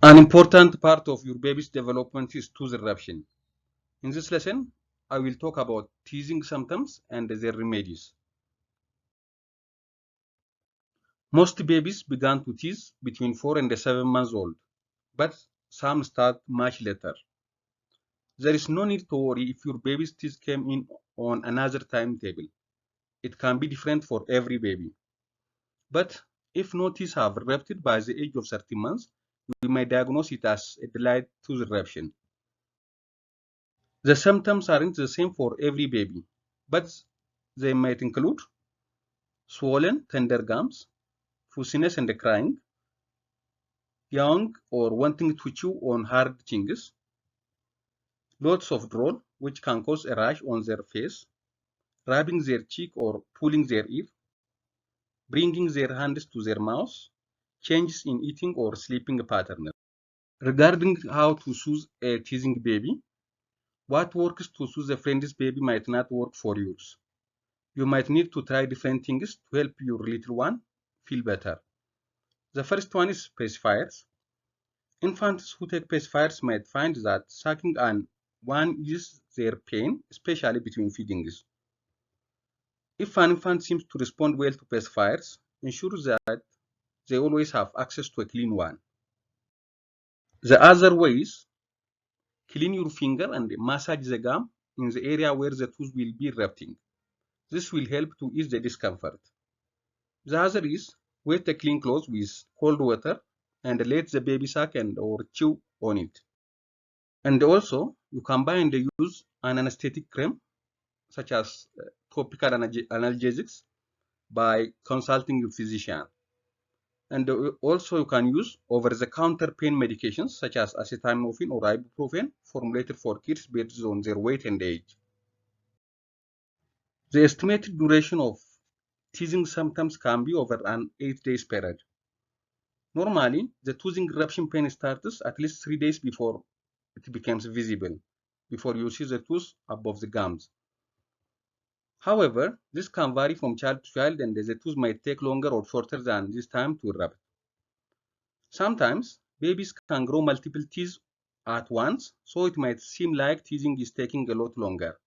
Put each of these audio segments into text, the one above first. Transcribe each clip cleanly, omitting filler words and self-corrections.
An important part of your baby's development is tooth eruption. In this lesson, I will talk about teething symptoms and their remedies. Most babies begin to tease between 4 and 7 months old, but some start much later. There is no need to worry if your baby's teeth came in on another timetable. It can be different for every baby. But if no teeth have erupted by the age of 30 months, we may diagnose it as a delayed tooth eruption. The symptoms aren't the same for every baby, but they might include swollen, tender gums, fussiness and crying, young or wanting to chew on hard things, lots of drool, which can cause a rash on their face, rubbing their cheek or pulling their ear, bringing their hands to their mouth, changes in eating or sleeping patterns. Regarding how to soothe a teething baby, what works to soothe a friend's baby might not work for yours. You might need to try different things to help your little one feel better. The first one is pacifiers. Infants who take pacifiers might find that sucking on one eases their pain, especially between feedings. If an infant seems to respond well to pacifiers, ensure that they always have access to a clean one. The other way is clean your finger and massage the gum in the area where the tooth will be erupting. This will help to ease the discomfort. The other is wet a clean cloth with cold water and let the baby suck and or chew on it. And also, you can buy and use an anesthetic cream such as topical analgesics by consulting your physician. And also, you can use over-the-counter pain medications such as acetaminophen or ibuprofen formulated for kids based on their weight and age. The estimated duration of teething symptoms can be over an 8-day period. Normally, the toothing eruption pain starts at least 3 days before it becomes visible, before you see the tooth above the gums. However, this can vary from child to child and the tooth might take longer or shorter than this time to erupt. Sometimes, babies can grow multiple teeth at once, so it might seem like teething is taking a lot longer.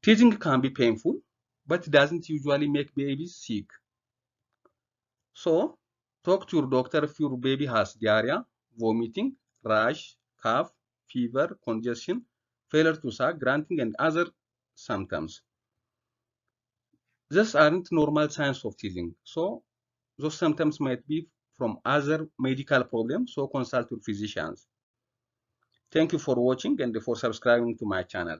Teething can be painful, but it doesn't usually make babies sick. So, talk to your doctor if your baby has diarrhea, vomiting, rash, cough, fever, congestion, failure to suck, grunting, and other symptoms. These aren't normal signs of teething, so those symptoms might be from other medical problems, so consult your physicians. Thank you for watching and for subscribing to my channel.